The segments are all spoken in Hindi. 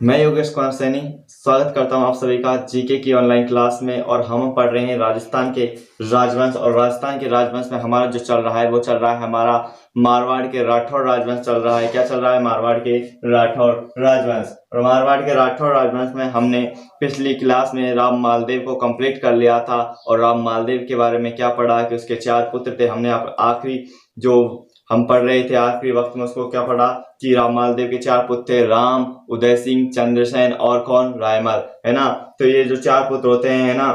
मैं योगेश कुमार सैनी स्वागत करता हूं आप सभी का जीके की ऑनलाइन क्लास में। और हम पढ़ रहे हैं राजस्थान के राजवंश। और राजस्थान के राजवंश में हमारा जो चल रहा है वो चल रहा है हमारा मारवाड़ के राठौड़ राजवंश चल रहा है। क्या चल रहा है? मारवाड़ के राठौड़ राजवंश। और मारवाड़ के राठौड़ राजवंश में हमने पिछली क्लास में राम मालदेव को कंप्लीट कर लिया था। और राम मालदेव के बारे में क्या पढ़ा कि उसके 4 पुत्र थे। हमने आखिरी जो हम पढ़ रहे थे आखिरी वक्त में उसको क्या पढ़ा कि राम मालदेव के 4 पुत्र थे, राम, उदय सिंह, चंद्रसेन और कौन? रायमल, है ना। तो ये जो 4 पुत्र होते हैं, है ना,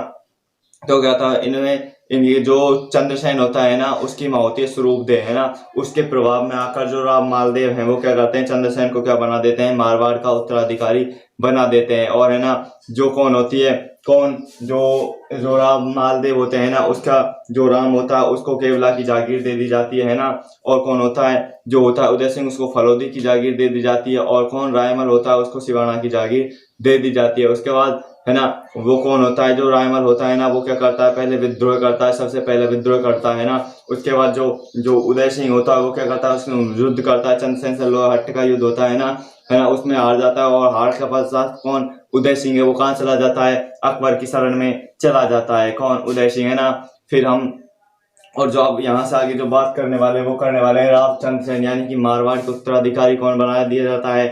तो क्या था इनमें ये जो चंद्रसेन होता है ना उसकी माँ होती है स्वरूपदेव, है ना। उसके प्रभाव में आकर जो राम मालदेव हैं वो क्या करते हैं? चंद्रसेन को क्या बना देते हैं? मारवाड़ का उत्तराधिकारी बना देते हैं। और है ना जो कौन होती है कौन जो जो राम मालदेव होते हैं ना उसका जो राम होता है उसको केवला की जागीर दे दी जाती है ना। और कौन होता है जो होता है उदय सिंह उसको फलोदी की जागीर दे दी जाती है। और कौन? रायमल होता है उसको सिवाना की जागीर दे दी जाती है। उसके बाद है ना वो कौन होता है? जो रायमल होता है ना वो क्या करता है? पहले विद्रोह करता है, सबसे पहले विद्रोह करता है ना। उसके बाद जो जो उदय सिंह होता है वो क्या करता है? उसमें युद्ध करता है, चंद्रसेन से लोहाहट्ट का युद्ध होता है ना, उसमें हार जाता है। और हार के पश्चात कौन? उदय सिंह है वो कहाँ चला जाता है? अकबर की शरण में चला जाता है। कौन? उदय सिंह, है ना। फिर हम और जो अब यहाँ से आगे जो बात करने वाले वो करने वाले हैं रामचंद्र सेन, यानी कि मारवाड़ के उत्तराधिकारी कौन बना दिया जाता है?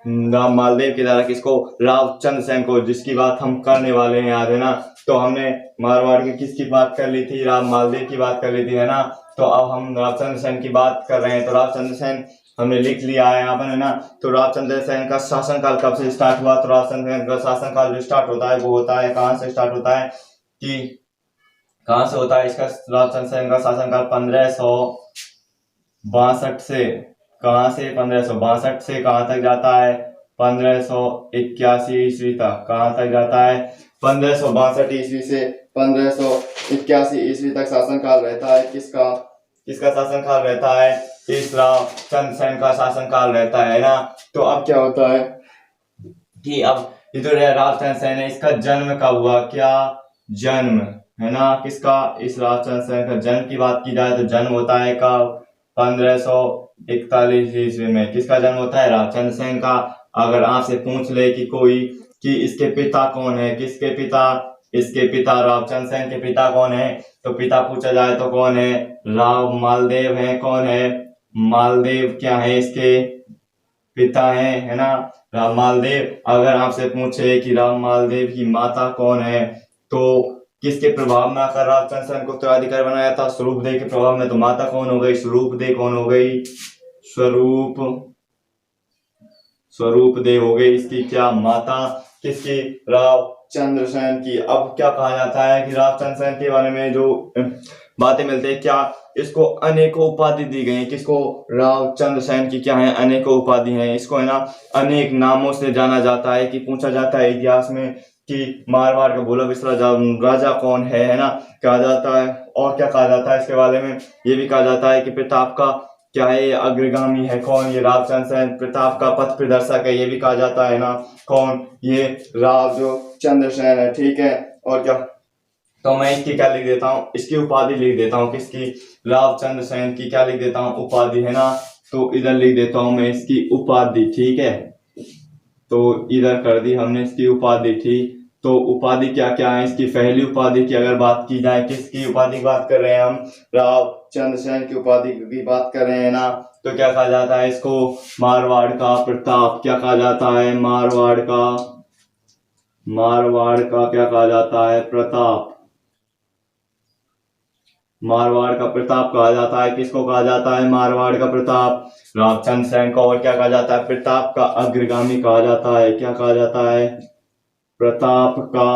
राम मालदेव के द्वारा। किसको? रामचंद्र सेन को, जिसकी बात हम करने वाले हैं आज, है ना। तो हमने मारवाड़ की किसकी बात कर ली थी? राम मालदेव की बात कर ली थी, है ना। तो अब हम रामचंद्र सेन की बात कर रहे हैं। तो रामचंद्र सेन हमने लिख लिया है यहाँ पर, है ना। तो रामचंद्र सेन का शासनकाल कब से स्टार्ट हुआ? तो रामचंद्र सेन का शासनकाल जो स्टार्ट होता है वो होता है, कहाँ से स्टार्ट होता है कि कहाँ से होता है इसका? रामचंद्र सेन का शासनकाल 1562 से, कहाँ से? 1562 से कहाँ तक जाता है? 1581 ईस्वी तक। कहाँ तक जाता है? 1562 ईस्वी से 1581 ईस्वी तक शासनकाल रहता है। किसका किसका शासनकाल रहता है? इस रामचंद्र सेन का शासनकाल रहता है ना। तो अब क्या होता है कि अब इधर रामचंद्र सेन है, इसका जन्म कब हुआ? क्या जन्म, है ना, किसका? इस रामचंद्र सेन का जन्म की बात की जाए तो जन्म होता है कब? 1541 ईस्वी में। किसका जन्म होता है? रामचंद्र सेन का। अगर आपसे पूछ ले कि कोई कि इसके पिता कौन है, किसके पिता? इसके पिता रामचंद्र सेन के पिता कौन है? तो पिता पूछा जाए तो कौन है? राम मालदेव है। कौन है? मालदेव क्या है इसके पिता है ना, राम मालदेव। अगर आपसे पूछे कि राम मालदेव की माता कौन है तो किसके प्रभाव में आकर रामचंद्र सेन को उत्तराधिकारी बनाया था? स्वरूपदेव के प्रभाव में। तो माता कौन हो गई? स्वरूपदेव। कौन हो गई? स्वरूपदेव हो गई इसकी क्या? माता। किसकी? रामचंद्र सेन की। अब क्या कहा जाता है कि रामचंद्र सेन के बारे में जो बातें मिलती है, क्या इसको अनेकों उपाधि दी गई है। किसको? रामचंद्र सेन की क्या है? अनेकों उपाधि हैं। इसको, है ना, अनेक नामों से जाना जाता है। कि पूछा जाता है इतिहास में कि मारवाड़ का भोला बिसरा राजा कौन है ना, कहा जाता है। और क्या कहा जाता है इसके बारे में? ये भी कहा जाता है कि प्रताप का क्या है? ये अग्रगामी है। कौन? ये रामचंद्र सेन प्रताप का पथ प्रदर्शक है, ये भी कहा जाता है ना। कौन? ये रामचंद्र सेन है, ठीक है। और क्या? तो मैं इसकी क्या लिख देता हूँ? इसकी उपाधि लिख देता हूँ। किसकी? रामचंद्र सेन की क्या लिख देता हूँ? उपाधि, है ना। तो इधर लिख देता हूँ मैं इसकी उपाधि, ठीक है। तो इधर कर दी हमने इसकी उपाधि, ठीक। तो उपाधि क्या क्या है इसकी? पहली उपाधि की अगर बात की जाए, किसकी उपाधि की बात कर रहे हैं हम? रामचंद्र सेन की उपाधि की बात कर रहे हैं ना। तो क्या कहा जाता है इसको? मारवाड़ का प्रताप। क्या कहा जाता है? मारवाड़ का क्या कहा जाता है? प्रताप। मारवाड़ का प्रताप कहा जाता है। किसको कहा जाता है? मारवाड़ का प्रताप। रामचंद्र सेन को और क्या कहा जाता है? प्रताप का अग्रगामी कहा जाता है। क्या कहा जाता है? प्रताप का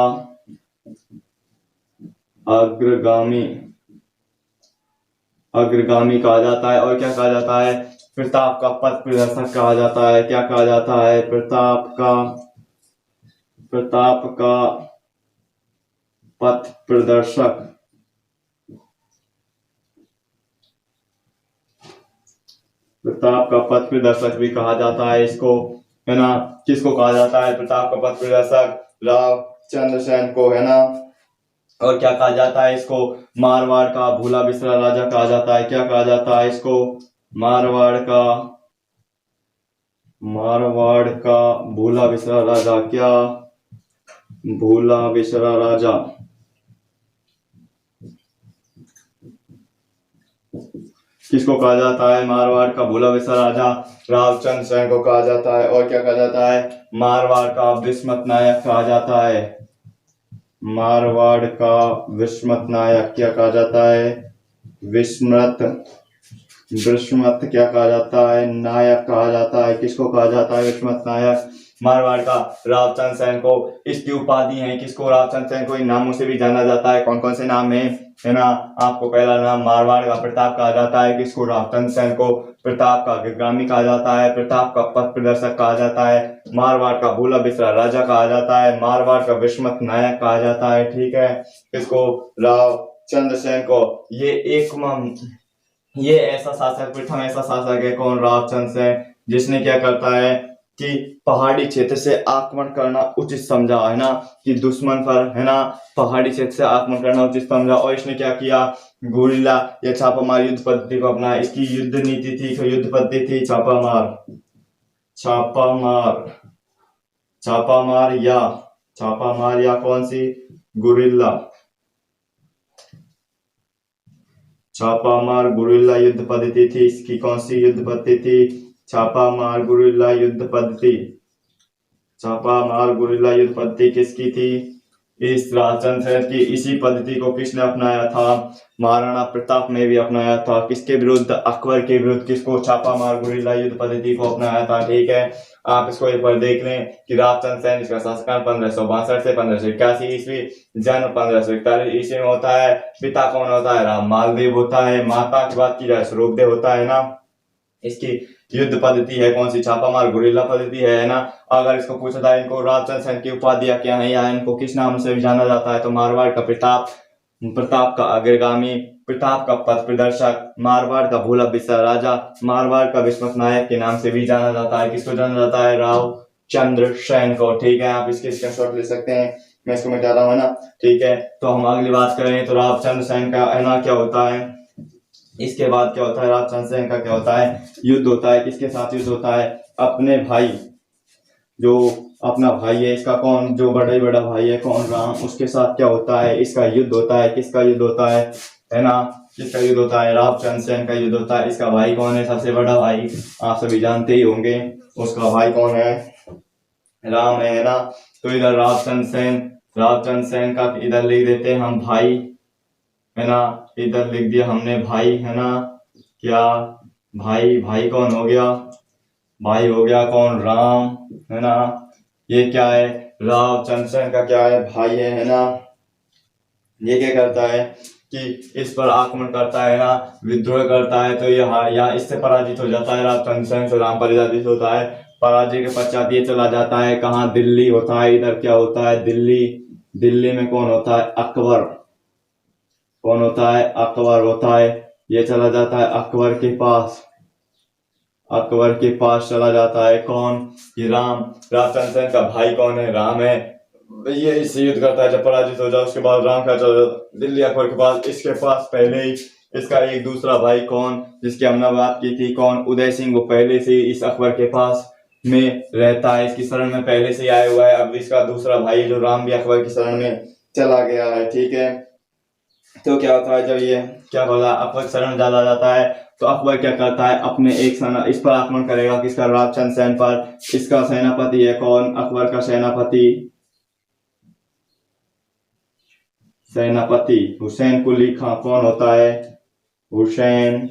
अग्रगामी कहा जाता है। और क्या कहा जाता है? प्रताप का पथ प्रदर्शक कहा जाता है। क्या कहा जाता है? प्रताप का पथ प्रदर्शक। प्रताप का पथ प्रदर्शक भी कहा जाता है इसको, है ना। किसको कहा जाता है प्रताप का पथ प्रदर्शक? रामचंद्र सेन को, है ना। और क्या कहा जाता है इसको? मारवाड़ का भूला बिसरा राजा कहा जाता है। क्या कहा जाता है इसको? मारवाड़ मारवाड़ का भूला बिसरा राजा, क्या भूला बिसरा राजा? किसको कहा जाता है मारवाड़ का भूला बिसरा राजा? रावचंद्र सेन को कहा जाता है। और क्या कहा जाता है? मारवाड़ का विस्मत नायक कहा जाता है। मारवाड़ का विस्मत नायक क्या कहा जाता है? विस्मत क्या कहा जाता है? नायक कहा जाता है। किसको कहा जाता है विस्मत नायक? मारवाड़ का रावचंद्र सेन को। इसकी उपाधि है किसको? रावचंद्र सेन को इन नामों से भी जाना जाता है। कौन कौन से नाम है ना? आपको पहला नाम मारवाड़ का प्रताप कहा जाता है। किसको? रावचंद्र सेन को। प्रताप का अग्रगामी कहा जाता है। प्रताप का पथ प्रदर्शक कहा जाता है। मारवाड़ का भूला बिसरा राजा कहा जाता है। मारवाड़ का विस्मत नायक कहा जाता है। ठीक है, किसको? रावचंद्र सेन को। ये ऐसा शासक, प्रथम ऐसा शासक है कौन? रावचंद्र सेन, जिसने क्या करता है कि पहाड़ी क्षेत्र से आक्रमण करना उचित समझा, है ना, कि दुश्मन पर, है ना, पहाड़ी क्षेत्र से आक्रमण करना उचित समझा। और इसने क्या किया? गुरिल्ला या छापामार युद्ध पद्धति को अपनाया। इसकी युद्ध नीति थी, युद्ध पद्धति थी छापामार या कौन सी? गुरिल्ला। छापामार गुरिल्ला युद्ध पद्धति थी। इसकी कौन सी युद्ध पद्धति थी? छापामार गुरिल्ला युद्ध पद्धति। छापामार गुरिल्ला युद्ध पद्धति किसकी थी? इस रावचंद्र सेन की। इसी पद्धति को किसने अपनाया था? महाराणा प्रताप ने भी अपनाया था। किसके विरुद्ध? अकबर के विरुद्ध। किसको? छापामार गुरिल्ला युद्ध पद्धति को अपनाया था। ठीक है, आप इसको एक बार देख लें कि रावचंद्र सेन, इसका शासनकाल 1562 से 1581 ईस्वी, जन्म 1541 ईस्वी में होता है। पिता कौन होता है? राम मालदेव होता है। माता की बात की जाए स्वरूपदेव होता है ना। इसकी युद्ध पद्धति है कौन सी? छापामार गुरिल्ला पद्धति है ना। अगर इसको पूछा जाए इनको रावचंद्र सेन की उपाधियां क्या है या इनको किस नाम से जाना जाता है, तो मारवाड़ का प्रताप, प्रताप का अग्रगामी, प्रताप का पथ प्रदर्शक, मारवाड़ का भूला बिसरा राजा, मारवाड़ का विस्मत नायक के नाम से भी जाना जाता है। किसको जाना जाता है? रावचंद्र सेन को। ठीक है, आप इसके स्क्रीनशॉट ले सकते हैं, मैं इसको मिटा रहा हूँ ना। ठीक है, तो हम अगली बात करें तो रावचंद्र सेन का है ना क्या होता है? इसके बाद क्या होता है? रावचंद्र सेन का क्या होता है? युद्ध होता है। किसके साथ युद्ध होता है? अपने भाई, जो अपना भाई है इसका, कौन? जो बड़ा भाई है कौन? राम, उसके साथ क्या होता है? इसका युद्ध होता है। किसका युद्ध होता है ना? किसका युद्ध होता है? रावचंद्र सेन का युद्ध होता है। इसका भाई कौन है? सबसे बड़ा भाई आप सभी जानते ही होंगे, उसका भाई कौन है? राम है ना। तो इधर रावचंद्र सेन का इधर लिख देते हैं हम भाई, है ना। इधर लिख दिया हमने भाई, है ना। क्या? भाई कौन हो गया? भाई हो गया कौन? राम, है ना। ये क्या है? रावचंद्र सेन का क्या है? भाई है ना। ये क्या करता है कि इस पर आक्रमण करता है ना, विद्रोह करता है, तो यहाँ इससे पराजित हो जाता है। रावचंद्र सेन से राम पराजित होता है। पराजय के पश्चात ये चला जाता है कहाँ? दिल्ली होता है। इधर क्या होता है? दिल्ली में कौन होता है? अकबर। कौन होता है? अकबर होता है। ये चला जाता है अकबर के पास चला जाता है कौन? ये राम। रावचंद्र सेन का भाई कौन है? राम है। ये इससे युद्ध करता है, जब पराजित हो जाए उसके बाद राम का चला जाता दिल्ली अकबर के पास। इसके पास पहले ही इसका एक दूसरा भाई कौन, जिसकी हमने बात की थी, कौन? उदय सिंह। वो पहले से इस अकबर के पास में रहता है, इसकी शरण में पहले से आया हुआ है। अब इसका दूसरा भाई जो राम भी अकबर की शरण में चला गया है। ठीक है, तो क्या होता है जब ये क्या बोला अकबर शरण ज्यादा जाता है, तो अकबर क्या करता है? अपने एक सेना इस पर आक्रमण करेगा। किसका? रावचंद्र सेन पर। इसका सेनापति है कौन? अकबर का सेनापति हुसैन कुली खां। कौन होता है? हुसैन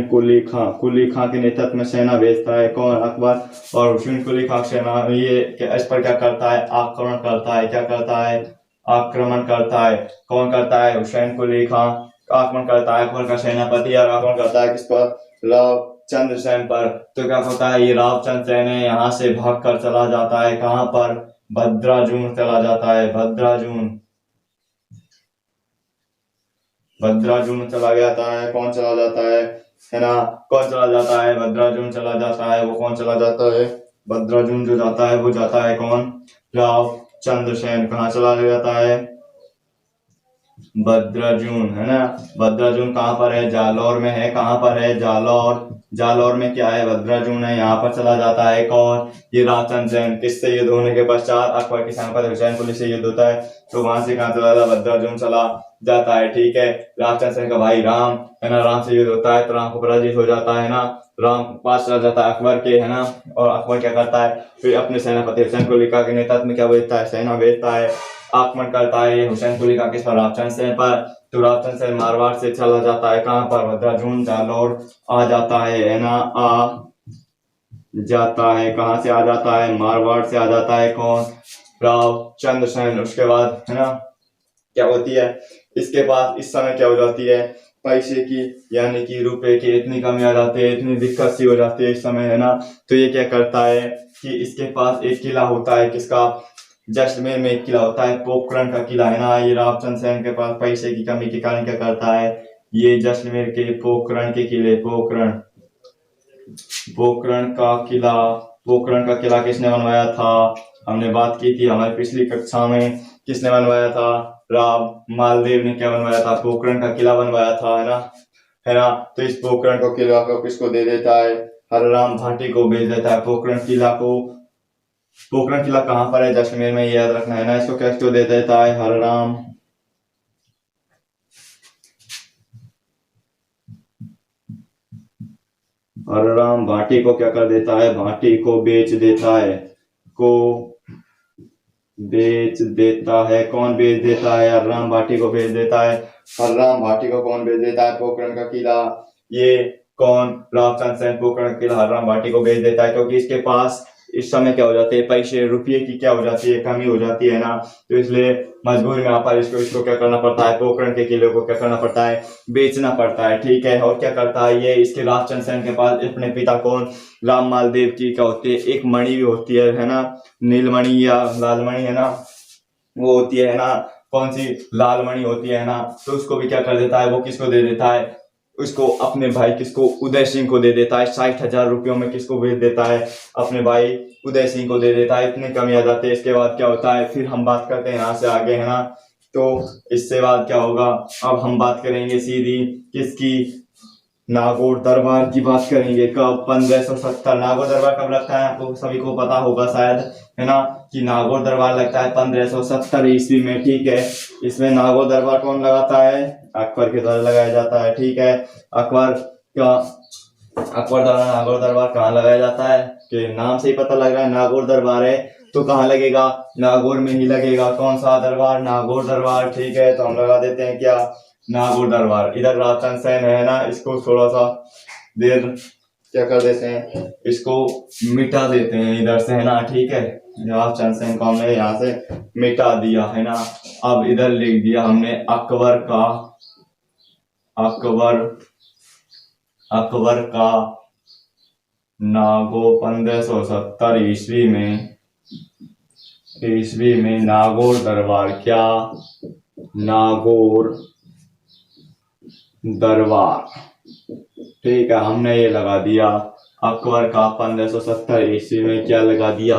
कुली खां के नेतृत्व में सेना भेजता है कौन? अकबर। और हुसैन कुली खां सेना ये इस पर क्या करता है? आक्रमण करता है। क्या करता है? आक्रमण करता है। कौन करता है? हुसैन कुली खां आक्रमण करता है, अकबर का सेनापति, और आक्रमण करता है किस पर? रावचंद्र सेन पर। तो क्या होता है? ये रावचंद्र सेन है यहाँ से भाग कर चला जाता है कहाँ पर? भद्राजून चला जाता है। भद्राजून चला जाता है। कौन चला जाता है ना? कौन चला जाता है? भद्राजून चला जाता है। वो कौन चला जाता है? भद्राजून जो जाता है वो जाता है कौन? रावचंद्र सेन। कहाँ चला जाता है? बद्रजून है ना। बद्रजून कहाँ पर है? जालौर में है। कहाँ पर है? जालौर। जालौर में क्या है? बद्रजून है। यहाँ पर चला जाता है कौन? ये राजचंद्र सेन। किससे युद्ध होने के पश्चात अकबर के सेनापति हुसैनकुली से युद्ध होता है, तो वहां से कहाँ चला जाता? बद्रजून चला जाता है। ठीक है। राजचंद्र सेन का भाई राम है ना, राम से युद्ध होता है तो राम को पराजित हो जाता है ना। राम पास चला जाता है अकबर के, है ना। और अकबर क्या करता है? फिर अपने सेनापति हुसैनकुली के नेतृत्व में क्या भेजता है? सेना भेजता है, आक्रमण करता है हुसैनकुली का किस पर? राजचंद्र सेन पर। तो राजचंद्र सेन मारवाड़ से चला जाता है कहाँ पर? बद्रजून, जालौर आ जाता है ना। आ जाता है। कहाँ से आ जाता है? मारवाड़ से आ जाता है। कौन? रावचंद्र सेन। उसके बाद है ना क्या होती है? इसके पास इस समय क्या हो जाती है? पैसे की यानी कि रुपए की इतनी कमी आ जाती है, इतनी दिक्कत सी हो जाती है इस समय, है ना। तो ये क्या करता है कि इसके पास एक किला होता है, किसका? जैसलमेर में एक किला होता है, पोखरण का किला, है ना। ये रावचंद्र सेन के पास पैसे की कमी के कारण क्या करता है? ये जैसलमेर के पोखरण के किले, पोखरण का किला किसने बनवाया था? हमने बात की थी हमारी पिछली कक्षा में। किसने बनवाया था? राम मालदेव ने क्या बनवाया था? पोखरण का किला बनवाया था, है ना। है ना। तो इस पोखरण को किला को किसको दे देता है? हरराम भाटी को भेज देता है पोखरण किला को। पोखरण किला कहाँ पर है? जैसलमेर में, याद रखना है ना। इसको किसको दे देता है? हरराम भाटी को क्या कर देता है? भाटी को बेच देता है। को बेच देता है। कौन बेच देता है? हरराम भाटी को बेच देता है। हरराम भाटी को कौन बेच देता है? पोखरण का किला। ये कौन? रावचंद्र सेन पोखरण का किला हरराम भाटी को बेच देता है, क्योंकि इसके पास इस समय क्या हो जाते हैं? पैसे रुपये की क्या हो जाती है? कमी हो जाती है ना। तो इसलिए मजबूरी में यहाँ पर इसको इसको क्या करना पड़ता है? पोखरण के किले को क्या करना पड़ता है? बेचना पड़ता है। ठीक है। और क्या करता है ये? इसके रावचंद्र सेन के पास अपने पिता कौन? राम मालदेव की क्या होती है? एक मणि भी होती है ना। नीलमणि या लालमणि, है ना। वो होती है ना। कौन सी? लालमणि होती है ना। तो उसको भी क्या कर देता है? वो किसको दे देता है? उसको अपने भाई किसको? उदय सिंह को दे देता है। 60,000 रुपयों में किसको भेज देता है? अपने भाई उदय सिंह को दे देता है। इतने कमी आ जाते हैं। इसके बाद क्या होता है? फिर हम बात करते हैं यहाँ से आगे, है ना। तो इससे बाद क्या होगा? अब हम बात करेंगे सीधी किसकी? नागौर दरबार की बात करेंगे। कब? 1570। नागौर दरबार कब लगता है? आपको सभी को पता होगा शायद, है ना, कि नागौर दरबार लगता है 1570 ईस्वी में। ठीक है। इसमें नागौर दरबार कौन लगाता है? अकबर के द्वारा लगाया जाता है। ठीक है। अकबर का अकबर द्वारा नागौर दरबार कहाँ लगाया जाता है? कि नाम से ही पता लग रहा है नागौर दरबार है, तो कहाँ लगेगा? नागौर में ही लगेगा। कौन सा दरबार? नागौर दरबार। ठीक है। तो हम लगा देते हैं क्या? नागौर दरबार। इधर राजचंद्र सेन है ना, इसको थोड़ा सा देर क्या कर देते हैं? इसको मिटा देते हैं इधर से, है ना। ठीक है। राजचंद्र सेन को हमने यहाँ से मिटा दिया, है ना। अब इधर लिख दिया हमने अकबर अकबर का नागौर 1570 ईस्वी में नागौर दरबार। क्या? नागौर दरबार। ठीक है। हमने ये लगा दिया अकबर का 1570 ईस्वी में क्या लगा दिया?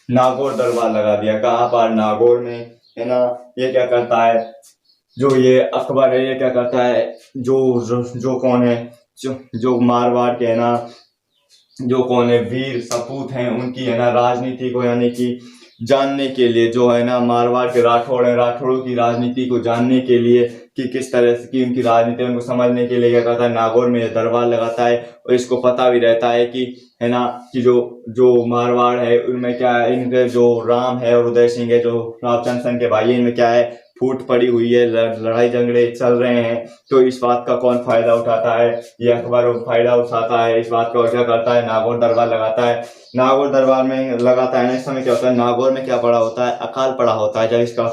नागौर दरबार लगा दिया। कहाँ पर? नागौर में, है ना। ये क्या करता है? जो ये अकबर है ये क्या करता है? जो कौन है? जो मारवाड़ के, है ना, जो कौन है वीर सपूत हैं उनकी, है ना, राजनीति को यानी कि जानने के लिए, जो है ना मारवाड़ के राठौड़ है, राठौड़ों की राजनीति को जानने के लिए कि किस तरह से की उनकी राजनीति, उनको समझने के लिए क्या करता है? नागौर में दरबार लगाता है। और इसको पता भी रहता है कि, है ना, कि जो जो मारवाड़ है उनमें क्या है, इनके जो राम है और उदय सिंह है, जो रावचंद्र सेन के भाई, इनमें क्या है? फूट पड़ी हुई है, लड़ाई झगड़े चल रहे हैं। तो इस बात का कौन फायदा उठाता है? ये अकबर फायदा उठाता है इस बात का। क्या करता है? नागौर दरबार लगाता है। नागौर दरबार में लगाता है ना, इस समय क्या होता है? नागौर में क्या पड़ा होता है? अकाल पड़ा होता है। जब इसका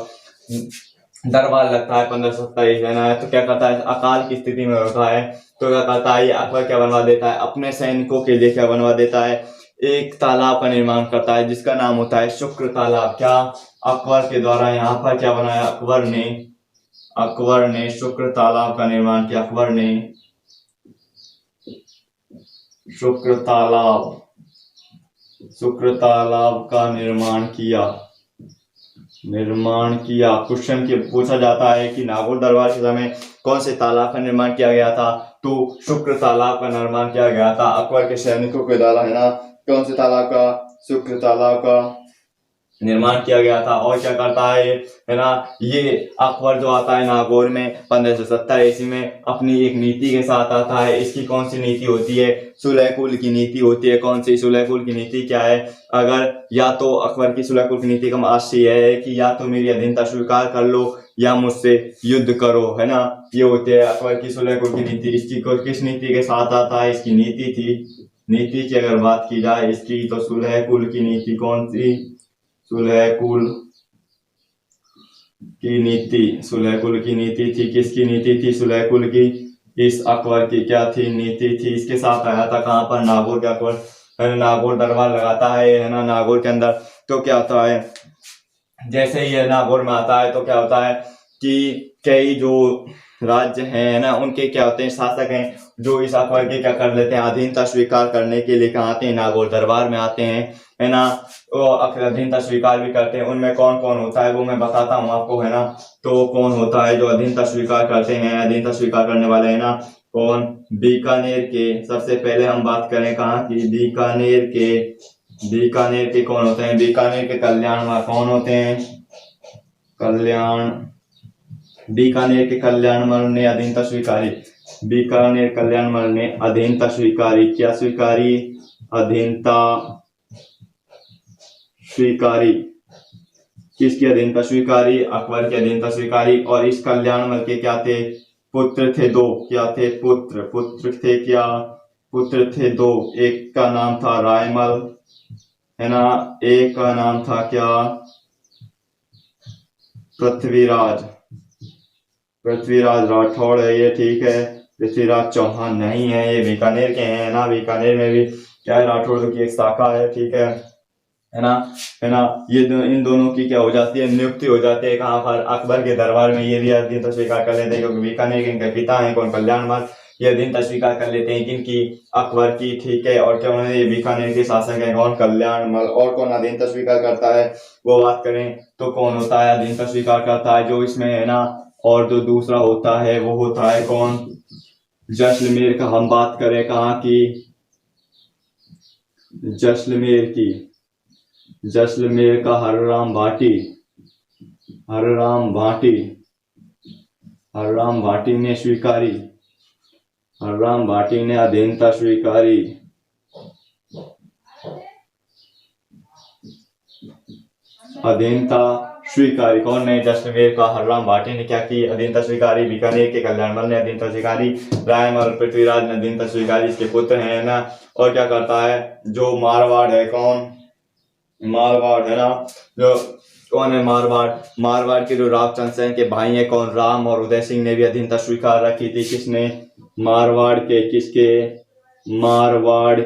दरबार लगता है 1570 ईस्वी में, तो क्या करता है? अकाल की स्थिति में होता है। तो क्या करता है? ये अकबर क्या बनवा देता है? अपने सैनिकों के लिए क्या बनवा देता है? एक तालाब का निर्माण करता है जिसका नाम होता है शुक्र तालाब। क्या? अकबर के द्वारा यहाँ पर क्या बनाया? अकबर ने शुक्र तालाब का निर्माण किया। अकबर ने शुक्र तालाब का निर्माण किया। निर्माण किया। क्वेश्चन के पूछा जाता है कि नागौर दरबार के समय कौन से तालाब का निर्माण किया गया था, तो शुक्र तालाब का निर्माण किया गया था अकबर के सैनिकों के द्वारा, है ना। कौन से तालाब का? शुक्र तालाब का निर्माण किया गया था। और क्या करता है ना, ये अकबर जो आता है नागौर में 1570 ईस्वी में अपनी एक नीति के साथ आता है। इसकी कौन सी नीति होती है? सुलह कुल की नीति होती है। कौन सी सुलह कुल की नीति? क्या है? अगर या तो अकबर की सुलह कुल की नीति का आशय है कि या तो मेरी अधीनता स्वीकार कर लो या मुझसे युद्ध करो, है ना। ये होती है अकबर की सुलह कुल की नीति। इसकी किस नीति के साथ आता है? इसकी नीति की अगर बात की जाए इसकी, तो सुलह कुल की नीति कौन सी? सुलह कुल की नीति थी। किसकी नीति थी? सुलह कुल की। इस अकबर की क्या थी? नीति थी। इसके साथ आया था कहाँ पर? नागौर के अकबर नागौर दरबार लगाता है ना, नागौर के अंदर। तो क्या होता है, जैसे ही ये नागौर में आता है तो क्या होता है कि कई जो राज्य हैं ना, उनके क्या होते हैं, शासक हैं, जो इस अकबर के क्या कर लेते हैं, अधीनता स्वीकार करने के लिए कहाँ आते हैं? नागौर दरबार में आते हैं, है ना। वो अधीनता स्वीकार भी करते हैं। उनमें कौन कौन होता है वो मैं बताता हूँ आपको, है ना। तो कौन होता है जो अधीनता स्वीकार करते हैं? अधीनता स्वीकार करने वाले, है ना, कौन? बीकानेर के। सबसे पहले हम बात करें कहाँ की? बीकानेर के कौन होते हैं? बीकानेर के कल्याण कौन होते हैं? बीकानेर के कल्याणमल ने अधीनता स्वीकारी। बीकानेर कल्याणमल ने अधीनता स्वीकारी। क्या स्वीकारी? अधीनता स्वीकारी। किसकी अधीनता स्वीकारी? अकबर की अधीनता स्वीकारी। और इस कल्याणमल के क्या थे? पुत्र थे दो। क्या थे? पुत्र थे। क्या? पुत्र थे दो। एक का नाम था रायमल, है ना। एक का नाम था क्या? पृथ्वीराज राठौड़ है ये, ठीक है। पृथ्वीराज चौहान नहीं है, ये बीकानेर के हैं ना। बीकानेर में भी क्या है? राठौड़ की एक शाखा है, ठीक है ना। ये इन दोनों की क्या हो जाती है? नियुक्ति हो जाती है कहाँ पर? अकबर के दरबार में। ये भी अधीनता स्वीकार कर लेते हैं क्योंकि बीकानेर के इनके पिता हैं कौन? कल्याणमल। ये अधीनता स्वीकार कर लेते हैं किनकी? अकबर की, ठीक है। और क्या उन्होंने, ये बीकानेर के शासक है कौन? कल्याणमल। और कौन अधीनता स्वीकार करता है वो बात करें तो कौन होता है अधीनता स्वीकार करता है जो इसमें, है ना। और जो दूसरा होता है वो होता है कौन? जैसलमेर का। हम बात करें कहाँ की? जैसलमेर का हरराम भाटी ने स्वीकारी। हरराम भाटी ने अधीनता स्वीकारी। कौन ने? जैसलमेर का हरराम भाटी ने क्या की? अधीनता स्वीकारी। बीकानेर के कल्याणमल ने अधीनता स्वीकारी। रायमल पृथ्वीराज ने अधीनता स्वीकारी, इसके पुत्र हैं ना। और क्या करता है जो मारवाड़ है कौन? मारवाड़, है ना। जो कौन है? मारवाड़ के जो रावचंद सिंह के भाई हैं कौन? राम और उदय सिंह ने भी अधीनता स्वीकार रखी थी। किसने? मारवाड़ के। किसके? मारवाड़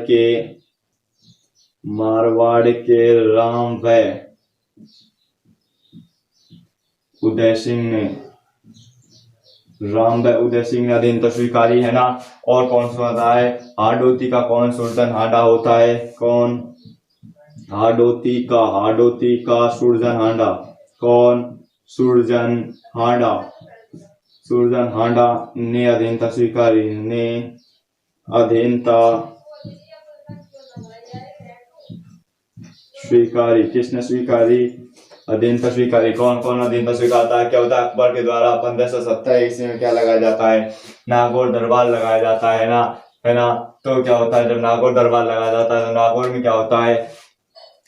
के राम व उदय सिंह ने अधीनता स्वीकारी, है ना। और कौन सा होता है? हाडोती का कौन? सुल्तान हांडा होता है कौन? हाडोती का सुरजन हांडा। कौन? सुरजन हांडा ने अधीनता स्वीकारी। किसने स्वीकारी? अधीनता स्वीकारी। कौन अधीनता स्वीकारता है? क्या होता है? अकबर के द्वारा 1570 ईस्वी में क्या लगाया जाता है? नागौर दरबार लगाया जाता है ना, है ना। तो क्या होता है जब नागौर दरबार लगाया जाता है तो नागौर में क्या होता है?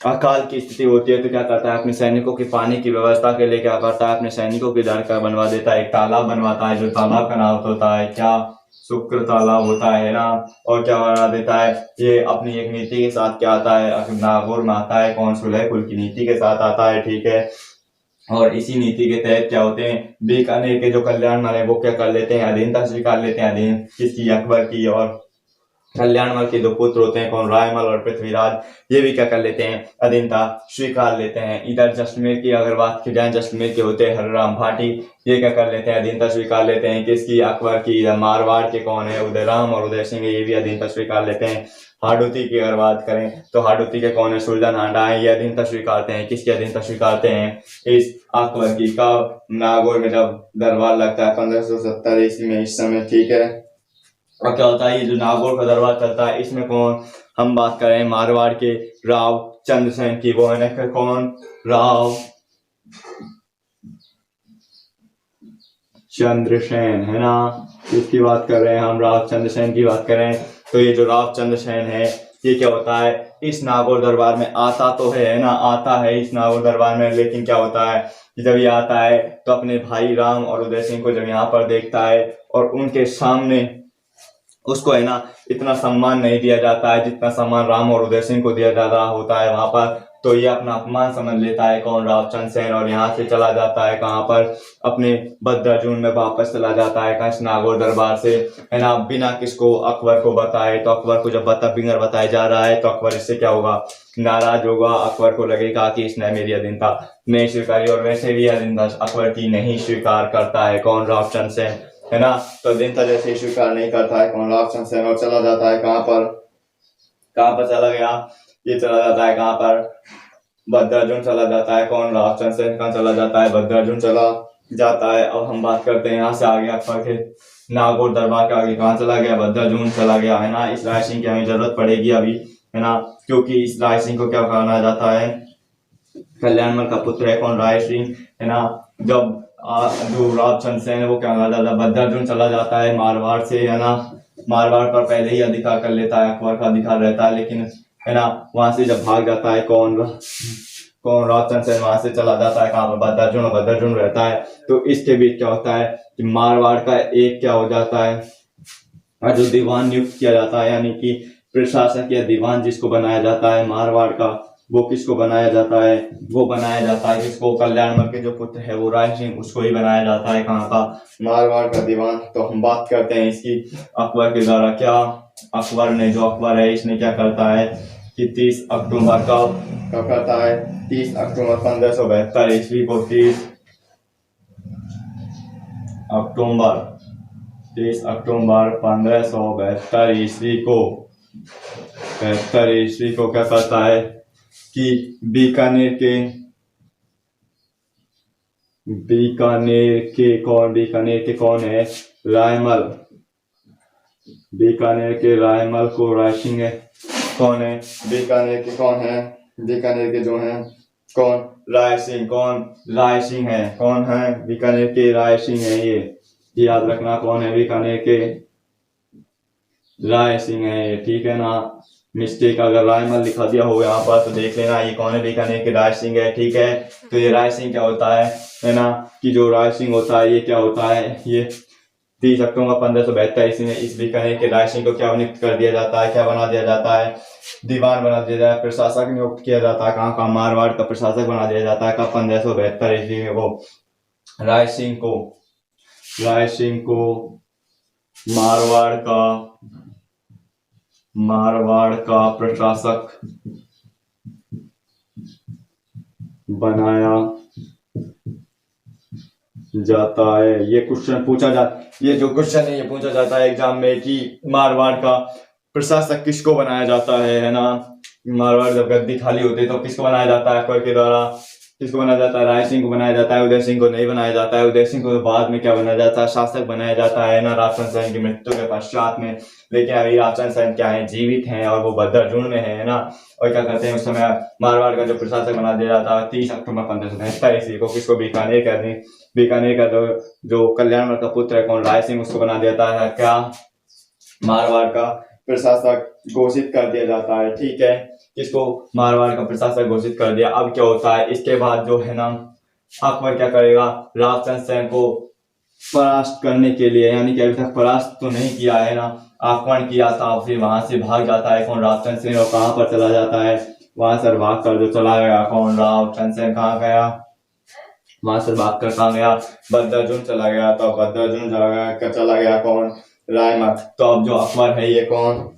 अकाल की स्थिति होती है। तो क्या करता है? अपने सैनिकों की पानी की व्यवस्था के लिए क्या करता है? अपने सैनिकों की जानकार बनवा देता है। एक तालाब बनवाता है, जो तालाब का नाम होता है क्या? शुक्र तालाब होता है ना। और क्या बना देता है? ये अपनी एक नीति के साथ क्या आता है? नागौर में आता है कौन? सुलह कुल की नीति के साथ आता है, ठीक है। और इसी नीति के तहत क्या होते हैं? बीकानेर के जो कल्याणमल है वो क्या कर लेते हैं? अधीनता स्वीकार लेते हैं। किसकी? अकबर की। और कल्याणमल के दो पुत्र होते हैं कौन, रायमल और पृथ्वीराज, ये भी क्या कर लेते हैं, अधीनता स्वीकार लेते हैं। इधर जैसलमेर की अगर बात की जाए, जैसलमेर के होते हैं हरिराम भाटी, ये क्या कर लेते हैं, अधीनता स्वीकार लेते हैं। किसकी, अकबर की। इधर मारवाड़ के कौन है, उदयराम और उदय सिंह, ये भी अधीनता स्वीकार लेते हैं। हाडोती की अगर बात करें तो हाडोती के कौन है, सुल्तान हांडा है, ये अधीनता स्वीकारते हैं। किसकी अधीनता स्वीकारते हैं, इस अकबर की। कब, नागौर में जब दरबार लगता है 1570 ईस्वी में, इस समय, ठीक है। और क्या होता है, ये जो नागौर का दरबार चलता है, इसमें कौन, हम बात कर रहे हैं मारवाड़ के राव चंद्रसेन की, वो है ना कौन, राव चंद्रसेन, है ना, इसकी बात कर रहे हैं हम, राव चंद्रसेन की बात कर रहे हैं। तो ये जो राव चंद्रसेन है, ये क्या होता है, इस नागौर दरबार में आता तो है ना, आता है इस नागौर दरबार में, लेकिन क्या होता है, जब ये आता है तो अपने भाई राम और उदय सिंह को जब यहाँ पर देखता है और उनके सामने उसको है ना इतना सम्मान नहीं दिया जाता है जितना सम्मान राम और उदय सिंह को दिया जा रहा होता है वहां पर, तो ये अपना अपमान समझ लेता है कौन, राव चंद्रसेन, और यहाँ से चला जाता है कहाँ पर, अपने बद्राजून में वापस चला जाता है कहाँ, नागौर दरबार से, है ना, बिना किसको, अकबर को बताए। तो अकबर को जब बिगर बताया जा रहा है तो अकबर इससे क्या होगा, नाराज होगा। अकबर को लगेगा कि इसने मेरी अधीनता नहीं स्वीकारी, और वैसे भी अधीनता अकबर की नहीं स्वीकार करता है कौन, राव चंद्रसेन, है ना। तो अधीनता जैसे स्वीकार नहीं करता है कौन, राव चंद्रसेन, और चला जाता है कहाँ पर चला गया, ये चला जाता है कहाँ पर, बद्राजून चला जाता है कौन, राव चंद्रसेन कहाँ चला जाता है, बद्राजून चला जाता है। अब हम बात करते हैं यहाँ से आगे अकबर के नागौर दरबार के आगे कहाँ चला गया, बद्राजून चला गया, है ना। इस राय सिंह की हमें जरूरत पड़ेगी अभी, है ना, क्योंकि इस राय सिंह को क्या कहना जाता है, कल्याणमल का पुत्र है कौन, राय सिंह, है ना। जब जो राव चंद्रसेन है वो क्या कहना जाता है, बद्राजून चला जाता है मारवाड़ से, है ना, मारवाड़ पर पहले ही अधिकार कर लेता है, अकबर का अधिकार रहता है, लेकिन है ना वहां से जब भाग जाता है कौन राव चंद्रसेन, वहां से चला जाता है कहाँ पर, बद्राजून, और बद्राजून रहता है। तो इसके बीच क्या होता है कि मारवाड़ का एक क्या हो जाता है, जो दीवान नियुक्त किया जाता है, यानी कि प्रशासक या दीवान जिसको बनाया जाता है मारवाड़ का, वो किसको बनाया जाता है, वो बनाया जाता है किसको, कल्याणमल के जो पुत्र है वो राय सिंह, उसको ही बनाया जाता है कहाँ का, मारवाड़ का दीवान। तो हम बात करते हैं इसकी अकबर के द्वारा, क्या अकबर ने, जो अकबर है इसने क्या करता है कि 30 अक्टूबर का करता है, 30 अक्टूबर 1572 ईस्वी को, 30 अक्टूबर 1572 ईस्वी को, 72 ईस्वी को क्या करता है कि बीकानेर के कौन है, रायमल, बीकानेर के रायमल को राय सिंह है कौन है, बीकानेर के कौन है, बीकानेर के जो है कौन, राय सिंह, कौन, राय सिंह है, कौन है, बीकानेर के राय सिंह है, ये याद रखना कौन है, बीकानेर के राय सिंह है ये, ठीक है ना। मिस्टेक अगर रायमल लिखा दिया हो यहाँ पर तो देख लेना, ये कौन है, बीकानेर के राय सिंह है, ठीक है। तो ये राय सिंह क्या होता है ना, कि जो राय सिंह होता है ये क्या होता है, ये 30 अक्टूबर 1572 ईस्वी में इस बीकानेर के राय सिंह को क्या नियुक्त कर दिया जाता है, क्या बना दिया जाता है, दीवान बना दिया जाता है, प्रशासक नियुक्त किया जाता है कहाँ का, मारवाड़ का प्रशासक बना दिया जाता है, कब 1572 ईस्वी में वो राय सिंह को मारवाड़ का प्रशासक बनाया जाता है। ये क्वेश्चन पूछा जाता, ये जो क्वेश्चन है ये पूछा जाता है एग्जाम में कि मारवाड़ का प्रशासक किसको बनाया जाता है ना। मारवाड़ जब गद्दी खाली होती है तो किसको बनाया जाता है, अकबर के द्वारा किसको बनाया जाता है, राय सिंह को बनाया जाता है, उदय सिंह को नहीं बनाया जाता है। उदय सिंह को बाद में क्या बनाया जाता है, शासक बनाया जाता है ना, राव चंद्रसेन की मृत्यु के पश्चात में। लेकिन अभी राव चंद्रसेन क्या है, जीवित हैं और वो बद्राजून में है ना। और क्या करते हैं, उस समय मारवाड़ का जो प्रशासक बना दिया जाता है 30 अक्टूबर 1572 ईस्वी को, किसको, बीकानेर का जो कल्याणमल का पुत्र है कौन, राय सिंह, उसको बना देता है क्या, मारवाड़ का प्रशासक घोषित कर दिया जाता है, ठीक है। किसको, मारवाड़ का प्रशासक घोषित कर दिया। अब क्या होता है, इसके बाद जो है ना अकबर क्या करेगा, राव चंद्रसेन को परास्त करने के लिए, यानी कि अभी तक परास्त तो नहीं किया है ना, आक्रमण किया था, फिर वहां से भाग जाता है कौन, राव चंद्रसेन, और कहाँ पर चला जाता है, वहां से भाग कर जो चला गया कौन, राव चंद्रसेन कहाँ गया, वहां से भाग कर कहाँ गया, बद्राजून चला गया। तो बद्राजून चला गया कौन, रायमल। तो अब जो अकबर है ये कौन,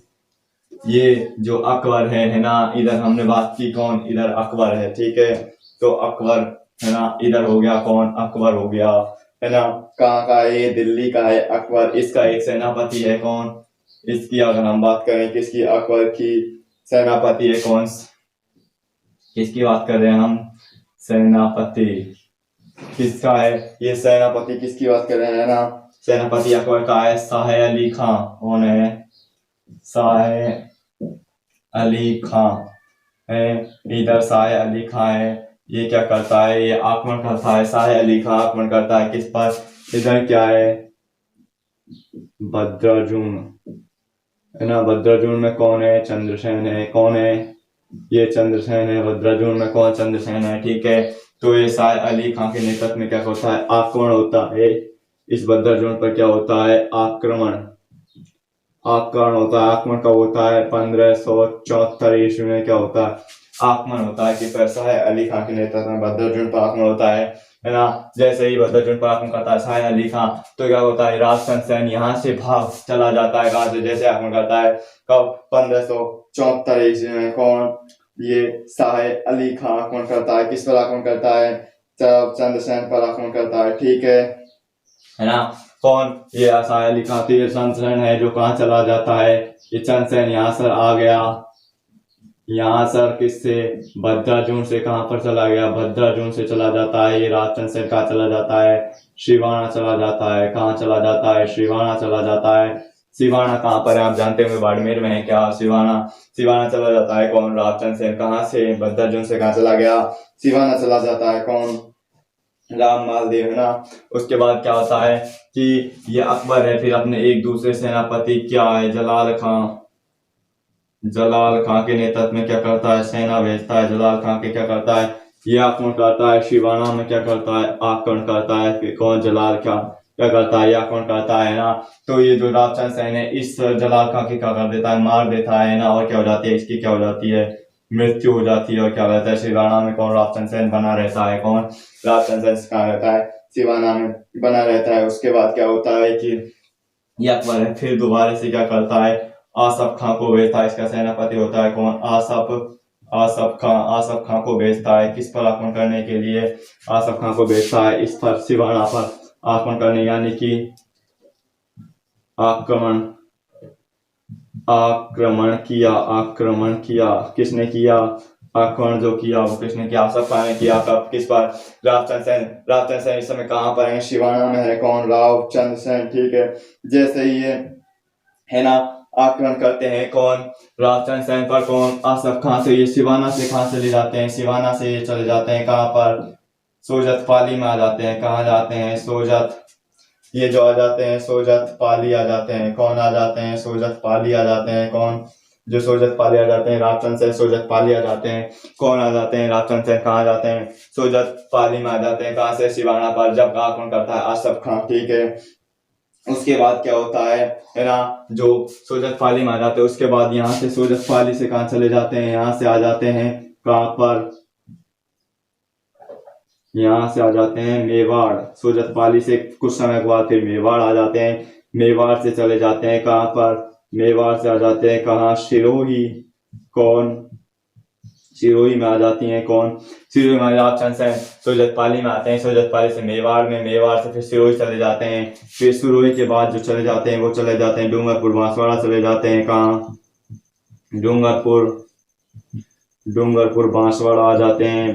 ये जो अकबर है ना, इधर हमने बात की कौन, इधर अकबर है, ठीक है। तो अकबर है ना, इधर हो गया कौन, अकबर हो गया, है ना। कहाँ का है ये, दिल्ली का है अकबर। इसका एक सेनापति है कौन, इसकी अगर हम बात करें किसकी, अकबर की सेनापति है कौन, किसकी बात कर रहे हैं हम, सेनापति किसका है, ये सेनापति किसकी बात कर रहे हैं ना, सेनापति अकबर का है शाह अली खां। कौन है, शाह अली खां है, इधर शाह अली खां है। ये क्या करता है, ये आक्रमण करता है, शाह अली खां आक्रमण करता है किस पर, इधर क्या है, बद्रुद्दीन है ना। बद्रुद्दीन में कौन है, चंद्रसेन है। कौन है, ये चंद्रसेन है। बद्रुद्दीन में कौन, चंद्रसेन है, ठीक है। तो ये शाह अली खां के नेतृत्व में क्या होता है, आक्रमण होता है। इस बद्रुद्दीन पर क्या होता है, आक्रमण आक्रमण होता है। आक्रमण कब होता है, 1574 ईस्वी में क्या होता है, आक्रमण होता है कि शाह अली खां के नेतृत्व में बद्रुद्दीन पर आक्रमण होता है ना। जैसे ही बद्रुद्दीन पर आक्रमण करता है शाह अली खां, तो क्या होता है, राजस्थान सैन्य यहाँ से भाग चला जाता है। कहाँ से, जैसे आक्रमण करता है कब, 1574 ईस्वी में। कौन, ये शाह अली खां आक्रमण करता है, किस पर आक्रमण करता है, चंद्रसेन पर आक्रमण करता है, ठीक है ना। कौन, ये शाह अली खां, तो ये चंद्रसेन है जो कहाँ चला जाता है, ये चंद्रसेन यहाँ से आ गया, यहाँ सर किससे, बद्रुद्दीन से कहाँ पर चला गया, बद्रुद्दीन से चला जाता है। ये राजस्थान से कहाँ चला जाता है, सिवाना चला जाता है। कहाँ चला जाता है, सिवाना चला जाता है। सिवाना कहाँ पर है, आप जानते होंगे बाड़मेर में है क्या, सिवाना। सिवाना चला जाता है कौन, राजस्थान से। कहाँ से, बद्रुद्दीन से कहाँ चला गया, सिवाना चला जाता है कौन, राम मालदेव है ना। उसके बाद क्या होता है कि ये अकबर है, फिर अपने एक दूसरे सेनापति क्या है, जलाल खां। जलाल खां के नेतृत्व में क्या करता है, सेना भेजता है। जलाल खां के क्या करता है, ये आक्रमण करता है। सिवाना में क्या करता है, आक्रमण करता है। फिर कौन, जलाल खां क्या करता है, ये आक्रमण करता है ना। तो ये जो राजस्थान सैन्य है, इस जलाल खां की क्या कर देता है, मार देता है ना। और क्या हो जाती है, इसकी क्या हो जाती है, मृत्यु हो जाती है। और क्या रहता है, सिवाना में कौन, राजस्थान सैन्य बना रहता है। कौन, राजस्थान सैन्य कहाँ रहता है, सिवाना में बना रहता है। उसके बाद क्या होता है कि ये अकबर है, फिर दोबारा से क्या करता है, आसफ खां को भेजता है। इसका सेनापति होता है कौन, आसफ खां को भेजता है किस पर, आक्रमण करने के लिए। आसफ खां को भेजता है इस पर, सिवाना पर आक्रमण करने, यानी कि आक्रमण आक्रमण किया। किसने किया, आक्रमण जो किया वो किसने किया, आसफ खां ने किया। कब, किस पर, रावचंद सेन इस समय कहाँ पर है, सिवाना में है। कौन, रावचंद सेन, ठीक है। जैसे ही ये है ना आक्रमण करते हैं कौन, राजस्थान सैन्य पर, कौन, आसफ खां से ये सिवाना से कहाँ चले जाते हैं, सिवाना से ये चले जाते हैं कहाँ पर, सोजत पाली में आ जाते हैं। कहाँ जाते हैं, सोजत, ये जो आ जाते हैं सोजत पाली आ जाते हैं। कौन आ जाते हैं, सोजत पाली आ जाते हैं। कौन, जो सोजत पाली आ जाते हैं, राजस्थान से सोजत पाली आ जाते हैं। कौन आ जाते हैं, राजस्थान से कहाँ जाते हैं, सोजत पाली में आ जाते हैं। कहाँ से, सिवाना पर, जब आक्रमण करता है आसफ खां, ठीक है। उसके बाद क्या होता है ना, जो सोजत पाली में आ जाते हैं, उसके बाद यहाँ से सोजत पाली से कहाँ चले जाते हैं, यहाँ से आ जाते हैं कहाँ पर, यहाँ से आ जाते हैं मेवाड़। सोजत पाली से कुछ समय के बाद फिर मेवाड़ आ जाते हैं। मेवाड़ से चले जाते हैं कहाँ पर, मेवाड़ से आ जाते हैं कहाँ, सिरोही। कौन, सिरोही में आ जाती हैं। कौन, सिरोही में राजस्थान से सोजत पाली में आते हैं। सोजत पाली से मेवाड़ में, मेवाड़ से फिर सिरोही चले जाते हैं। फिर सिरोही के बाद जो चले जाते हैं वो चले जाते हैं डूंगरपुर बांसवाड़ा चले जाते हैं। कहाँ, डूंगरपुर बांसवाड़ा आ जाते हैं।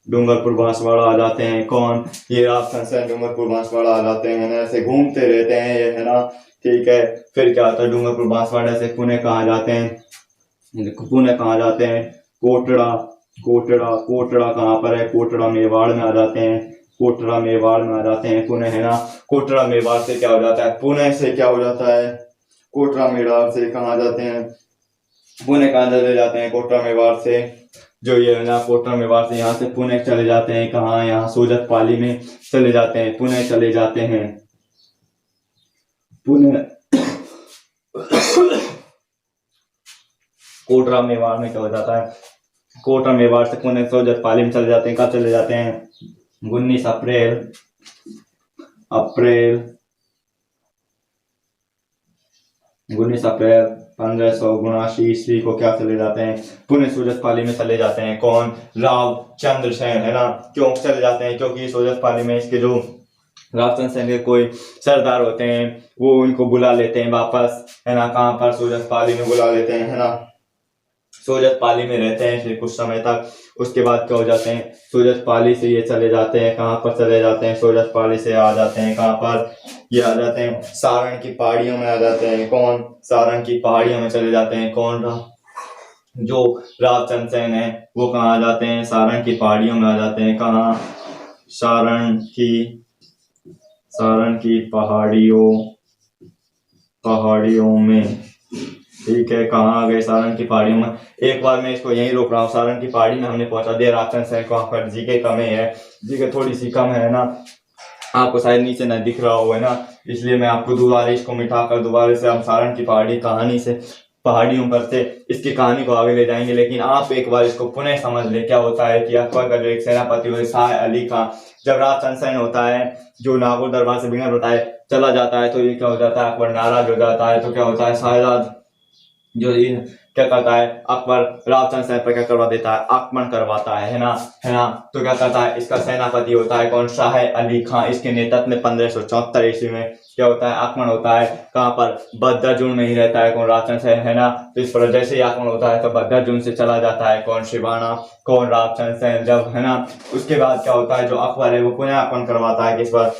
डूंगरपुर बांसवाड़ा आ जाते हैं। कौन, ये राजस्थान से डूंगरपुर बांसवाड़ा आ जाते हैं, ऐसे घूमते रहते हैं ये, है ना, ठीक है। फिर क्या होता है, डूंगरपुर बांसवाड़ा से पुणे कहाँ जाते हैं, पुणे कहाँ जाते हैं, कोटड़ा। कोटड़ा कहाँ पर है, कोटड़ा मेवाड़ में आ जाते हैं। कोटड़ा मेवाड़ में आ जाते हैं, पुणे, है ना। कोटड़ा मेवाड़ से क्या हो जाता है, पुणे से क्या हो जाता है, कोटड़ा मेवाड़ से कहाँ जाते हैं, पुणे कहाँ चले जाते हैं, कोटड़ा मेवाड़ से। जो ये है ना, कोटड़ा मेवाड़ से यहाँ से पुणे चले जाते हैं। कहाँ, यहाँ सोजत पाली में चले जाते हैं, पुणे चले जाते हैं, पुणे। कोटड़ा मेवाड़ में क्या हो जाता है, कोटड़ा मेवाड़ से पुणे सोजत पाली में चले जाते हैं। कब चले जाते हैं, 19 अप्रैल 19 अप्रैल 1579 ईस्वी को क्या चले जाते हैं, पुणे सोजत पाली में चले जाते हैं। कौन? राव चंद्र सेन, है ना। क्यों चले जाते हैं? क्योंकि सोजत पाली में इसके जो रावचंद्र सेन के कोई सरदार होते हैं वो उनको बुला लेते हैं वापस, है ना। कहाँ पर? सोजत पाली में बुला लेते हैं, है ना। सोजत पाली में रहते हैं फिर कुछ समय तक। उसके बाद क्या हो जाते हैं, सोजत पाली से ये चले जाते हैं, कहाँ पर चले जाते हैं, सोजत पाली से आ जाते हैं कहाँ पर, ये आ जाते हैं सारण की पहाड़ियों में आ जाते हैं। कौन? सारण की पहाड़ियों में चले जाते हैं। कौन? जो रावचंद्र सेन है वो कहाँ आ जाते हैं, सारण की पहाड़ियों में आ जाते हैं। कहाँ? सारण की पहाड़ियों में, ठीक है। कहाँ आ गए? सारण की पहाड़ियों में। एक बार मैं इसको यहीं रोक रहा हूँ, सारण की पहाड़ी में हमने पहुंचा दिया रावचंद्र सेन को। पर जीके कम है, जीके थोड़ी सी कम है ना, आपको शायद नीचे न दिख रहा हो, है ना। इसलिए मैं आपको दोबारा इसको मिटाकर दोबारा से हम सारण की पहाड़ी कहानी से पहाड़ियों पर से इसकी कहानी को आगे ले जाएंगे। लेकिन आप एक बार इसको पुनः समझ ले। क्या होता है कि अकबर का जो एक सेनापति हुए शाह अली खां, जब रावचंद्र सेन होता है जो नागौर दरबार से बिना बताए चला जाता है, तो ये क्या हो जाता है, अकबर नाराज हो जाता है। तो क्या होता है, शाहजाद जो क्या करता है, अकबर रावचंद्र सेन पर क्या करवा देता है, आक्रमण करवाता है ना, है ना। तो क्या करता है, इसका सेनापति होता है कौन? शाह अली खां। इसके नेतृत्व में 1574 ईस्वी में क्या होता है, आक्रमण होता है। कहाँ पर? बद्दाजून में ही रहता है कौन? रावचंद्र सेन, है ना। तो इस पर जैसे ही आक्रमण होता है तो बद्दाजून से चला जाता है कौन? शिवाना। कौन? रावचंद्र सेन। जब, है ना, उसके बाद क्या होता है, जो अकबर है वो पुनः आक्रमण करवाता है किस पर,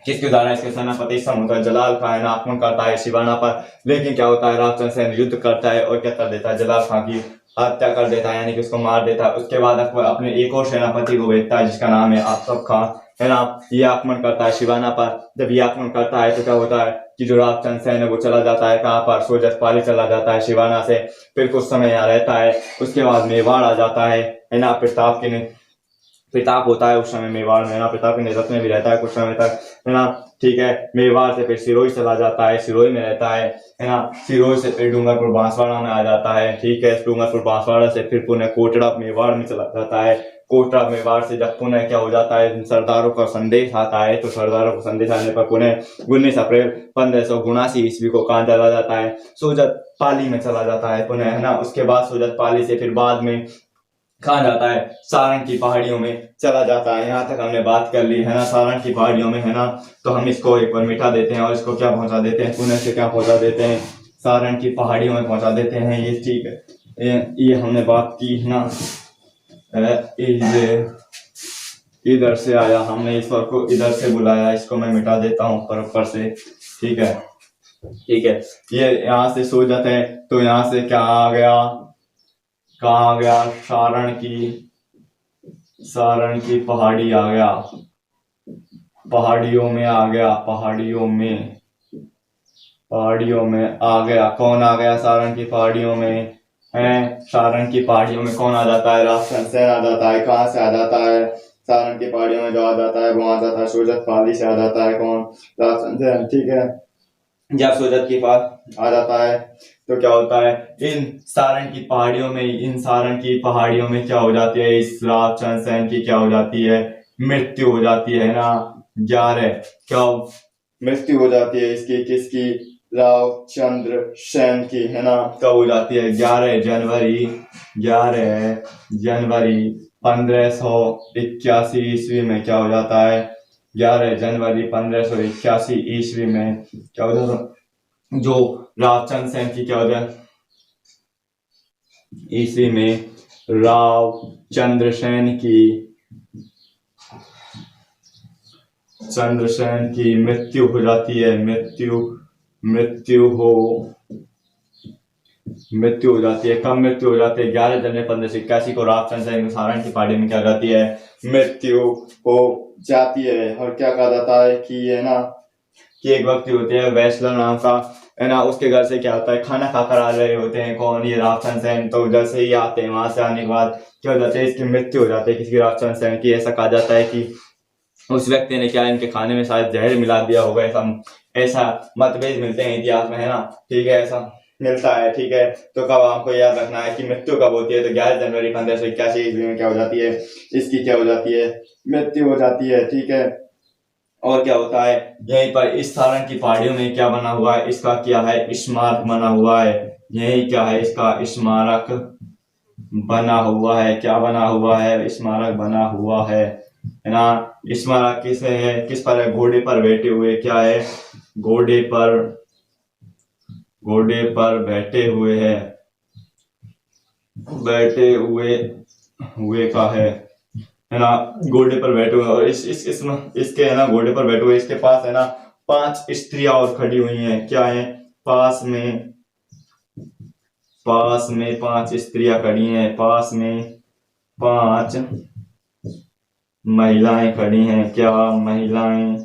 किसके द्वारा? इसके सेनापति सम होता है जलाल खां, है ना, आक्रमण करता है शिवाना पर। लेकिन क्या होता है, रावचंद्र सेन युद्ध करता है और क्या कर देता है, जलाल खां की हत्या कर देता है, यानी कि उसको मार देता है। उसके बाद अकबर अपने एक और सेनापति को भेजता है जिसका नाम है आफताब खां, है ना। ये आक्रमण करता है शिवाना पर। जब ये आक्रमण करता है तो क्या होता है कि जो रावचंद्र सेन है वो चला जाता है कहाँ पर, सोजत पाली चला जाता है शिवाना से। फिर कुछ समय यहाँ रहता है। उसके बाद मेवाड़ आ जाता है ना। प्रताप होता है उस समय मेवाड़ में, ना। प्रताप के नेतृत्व में भी रहता है कुछ समय तक, है ना। ठीक है। मेवाड़ से फिर सिरोही चला जाता है, सिरोही में रहता है ना। सिरोही से फिर डूंगरपुर बांसवाड़ा में आ जाता है, ठीक है। डूंगरपुर बांसवाड़ा से फिर पुनः कोटड़ा मेवाड़ में चला जाता है। कोटड़ा मेवाड़ से जब पुनः क्या हो जाता है, सरदारों का संदेश आता है, तो सरदारों को संदेश आने पर पुनः 19 अप्रैल 1579 ईस्वी को कहाँ चला जाता है, सोजत पाली में चला जाता है पुनः, है ना। उसके बाद सोजत पाली से फिर बाद में कहाँ जाता है, सारण की पहाड़ियों में चला जाता है। यहाँ तक हमने बात कर ली, है ना, सारण की पहाड़ियों में, है ना। तो हम इसको एक बार मिटा देते हैं और इसको क्या पहुंचा देते हैं, पुणे से क्या पहुंचा देते हैं, सारण की पहाड़ियों में पहुंचा देते हैं। ये ठीक है, ये हमने बात की, है ना। इधर से आया, हमने ईश्वर को इधर से बुलाया, इसको मैं मिटा देता हूँ ऊपर से, ठीक है। ठीक है, ये यहाँ से सोजत है तो यहाँ से क्या आ गया, कहाँ आ गया, सारण की पहाड़ी आ गया, पहाड़ियों में आ गया, पहाड़ियों में आ गया। कौन आ गया सारण की पहाड़ियों में, है सारण की पहाड़ियों में कौन आ जाता है, रावचंद्र सेन आ जाता है। कहाँ से आ जाता है, सारण की पहाड़ियों में जो आ जाता है वो आ जाता है सोजत पाली से आ जाता है कौन, रावचंद्र सेन, ठीक है। जब सोजत के पास आ जाता है तो क्या होता है, इन सारण की पहाड़ियों में क्या हो जाती है, इस रावचंद्र सेन की क्या हो जाती है, मृत्यु हो जाती है ना। 11 क्या मृत्यु हो जाती है इसकी, किसकी, रावचंद्र सेन की, है ना। कब हो जाती है, 11 जनवरी 1581 ईस्वी में क्या हो जाता है, 11 जनवरी 1581 ईस्वी में क्या हो जाता है, जो रावचंद्र सेन की क्या हो जाए ईस्वी में रावचंद्र सेन की मृत्यु हो जाती है, मृत्यु हो जाती है। कब मृत्यु हो जाती है, 11 जनवरी 1581 को रावचंद्र सेन को सारण की पहाड़ी में क्या जाती है, मृत्यु हो जाती है। और क्या कहा जाता है कि ये ना, कि एक व्यक्ति होते हैं वैसला नाम का, है ना, उसके घर से क्या होता है, खाना खाकर आ रहे होते हैं कौन, ये रावचंद्र सेन। तो जैसे ही आते हैं, वहां से आने के बाद क्या हो जाता है, इसकी मृत्यु हो जाती है किसी, रावचंद्र सेन की। ऐसा कहा जाता है कि उस व्यक्ति ने क्या इनके खाने में शायद जहर मिला दिया होगा, ऐसा मतभेद मिलते हैं इतिहास में, है ना। ठीक है, ऐसा मिलता है, ठीक है। तो कब आपको याद रखना है कि मृत्यु कब होती है, तो 11 जनवरी 1581 ईस्वी में क्या हो जाती है, इसकी क्या हो जाती है, मृत्यु हो जाती है, ठीक है। और क्या होता है, यहीं पर इस सारण की पहाड़ियों में क्या बना हुआ है, इसका क्या है, स्मारक बना हुआ है, यही क्या है, इसका स्मारक बना हुआ है। क्या बना हुआ है? स्मारक बना हुआ है ना। स्मारक किस है, किस पर है? घोड़े पर बैठे हुए। क्या है? घोड़े पर, घोड़े पर बैठे हुए है, बैठे हुए, हुए का है ना। घोड़े पर बैठे हुए और इसके है ना, घोड़े पर बैठे हुए, इसके पास है ना 5 स्त्रियां और खड़ी हुई हैं। क्या है? पास में, पास में 5 स्त्रियां खड़ी हैं, पास में 5 महिलाएं खड़ी हैं। क्या? महिलाएं,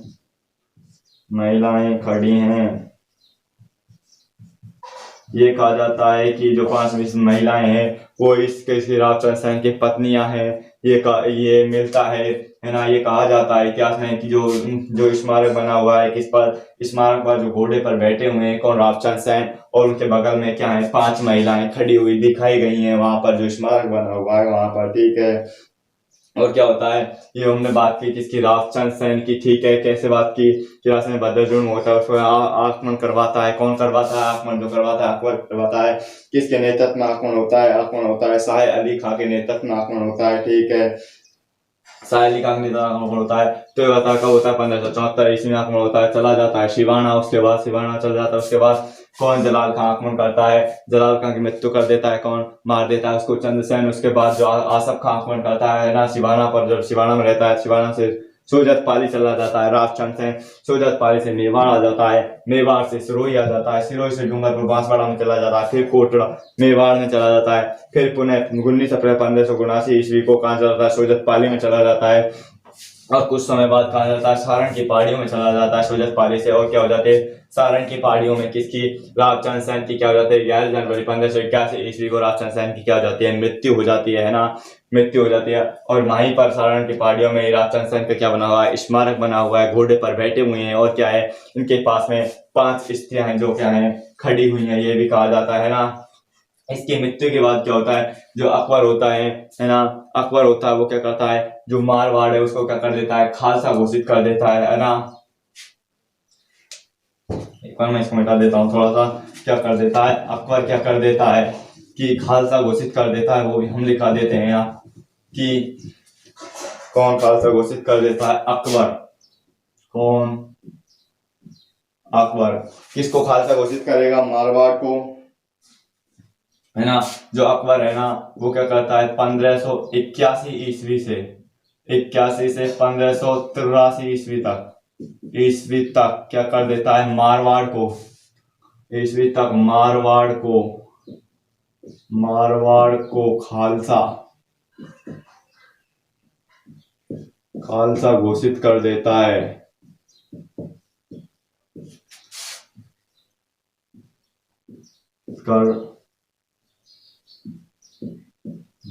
महिलाएं खड़ी हैं। ये कहा जाता है कि जो 5 महिलाएं हैं वो इसके राजचंद्र सेन की पत्नियां हैं। ये मिलता है ना। ये कहा जाता है इतिहास में कि जो जो स्मारक बना हुआ है, किस पर? स्मारक पर जो घोड़े पर बैठे हुए हैं कौन? राजचंद्र सेन। और उनके बगल में क्या है? 5 महिलाएं खड़ी हुई दिखाई गई हैं वहां पर, जो स्मारक बना हुआ है वहां पर। ठीक है। और क्या होता है, ये हमने बात की किसकी? राजचंद्र सेन की। ठीक है। कैसे बात की कि राजचंद्र बद्रजुर्म होता है, उसको आक्रमण करवाता है। कौन करवाता है आक्रमण? जो करवाता है अकबर करवाता है। किसके नेतृत्व में आक्रमण होता है? आक्रमण होता है शाह अली खां के नेतृत्व में आक्रमण होता है। ठीक है। शाह अली खां के नेतृत्व में आक्रमण होता है। तो ये बता कब होता है? 1574 ईस्वी में आक्रमण होता है। चला जाता है सिवाना, उसके बाद सिवाना चल जाता है। उसके बाद कौन? जलाल खां आक्रमण करता है। जलाल खां की मृत्यु कर देता है। कौन? मार देता है उसको चंद्रसेन। उसके बाद जो आसफ खां आक्रमण करता है ना सिवाना पर, जब सिवाना में रहता है, सिवाना से सोजत पाली चला जाता है। राजचंद्र सेन सोजत पाली से मेवाड़ आ जाता है। मेवाड़ से सिरोही आ जाता है। सिरोही से डूंगरपुर बांसवाड़ा में चला जाता है। फिर कोटड़ा मेवाड़ में चला जाता है। फिर पुनः 19 अप्रैल 1579 ईस्वी को कहा जाता है? सोजत पाली में चला जाता है। और कुछ समय बाद कहा जाता है सारण की पहाड़ियों में चला जाता है सोजत पाली से। और क्या हो जाते हैं? सारण की पहाड़ियों में किसकी? राजचंद्र सेन की क्या हो जाती है? 11 जनवरी 1581 ईस्वी को राजचंद्र सेन की क्या हो जाती है? मृत्यु हो जाती है ना। मृत्यु हो जाती है। और वहीं पर सारण की पहाड़ियों में राजचंद्र सेन का क्या बना हुआ है? स्मारक बना हुआ है। घोड़े पर बैठे हुए हैं। और क्या है? इनके पास में 5 स्त्रियां हैं जो क्या है? खड़ी हुई हैं। ये भी कहा जाता है ना। इसकी मृत्यु के बाद क्या होता है? जो अकबर होता है ना, अकबर होता है वो क्या करता है? जो मारवाड़ है उसको क्या कर देता है? खालसा घोषित कर देता है ना। एक बार मैं इसको मिटा देता हूँ थोड़ा सा। क्या कर देता है अकबर? क्या कर देता है कि खालसा घोषित कर देता है। वो भी हम लिखा देते हैं यहाँ कि कौन खालसा घोषित कर देता है? अकबर। कौन? अकबर। किसको खालसा घोषित करेगा? मारवाड़ को, है ना। जो अकबर है ना वो क्या करता है? 1581 ईस्वी से 81 से 1583 ईस्वी तक क्या कर देता है? मारवाड़ को, ईस्वी तक मारवाड़ को खालसा, खालसा घोषित कर देता है। कर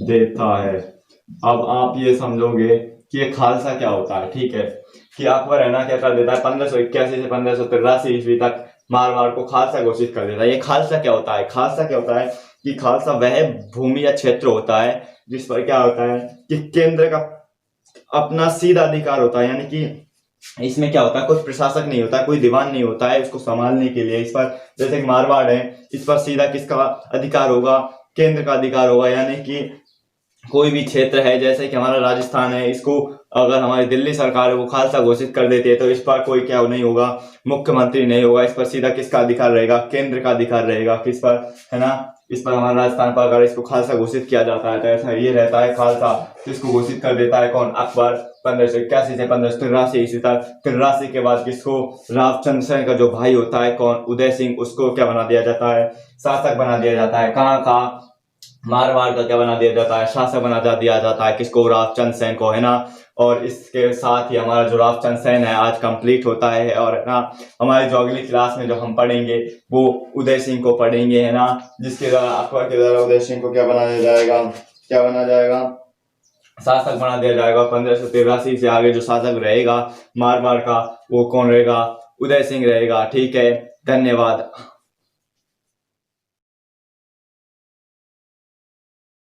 देता है। अब आप ये समझोगे कि ये खालसा क्या होता है। ठीक है। कि अकबर है ना क्या कर देता है? 1581 से 1583 ईस्वी तक मारवाड़ को खालसा घोषित कर देता है। ये खालसा क्या होता है? खालसा क्या होता है कि खालसा वह भूमि या क्षेत्र होता है जिस पर क्या होता है कि केंद्र का अपना सीधा अधिकार होता है। यानी कि इसमें क्या होता है? कोई प्रशासक नहीं होता है, कोई दीवान नहीं होता है इसको संभालने के लिए। इस पर जैसे कि मारवाड़ है, इस पर सीधा किसका अधिकार होगा? केंद्र का अधिकार होगा। यानी कि कोई भी क्षेत्र है जैसे कि हमारा राजस्थान है, इसको अगर हमारी दिल्ली सरकार है वो खालसा घोषित कर देती है तो इस पर कोई क्या नहीं होगा? मुख्यमंत्री नहीं होगा। इस पर सीधा किसका अधिकार रहेगा? केंद्र का अधिकार रहेगा। किस पर? है ना। इस पर हमारे राजस्थान पर अगर इसको खालसा घोषित किया जाता है तो ऐसा ये रहता है खालसा, तो इसको घोषित कर देता है कौन? अकबर। 1581 से 1583 ईस्वी तक। 83 के बाद किसको? राजचंद्र सेन का जो भाई होता है कौन? उदय सिंह, उसको क्या बना दिया जाता है? शासक बना दिया जाता है। कहाँ का? मारवाड़ का क्या बना दिया जाता है? शासक बना दिया जाता है। किसको? राजचंद्र सेन को, है ना। और इसके साथ ही हमारा जो राजचंद्र सेन है आज कंप्लीट होता है। और है ना हमारी जो अगली क्लास में जो हम पढ़ेंगे वो उदय सिंह को पढ़ेंगे, है ना। जिसके द्वारा अकबर के द्वारा उदय सिंह को क्या बनाया जाएगा? क्या बना जाएगा? शासक बना दिया जाएगा। 1583 से आगे जो शासक रहेगा मारवाड़ का वो कौन रहेगा? उदय सिंह रहेगा। ठीक है। धन्यवाद।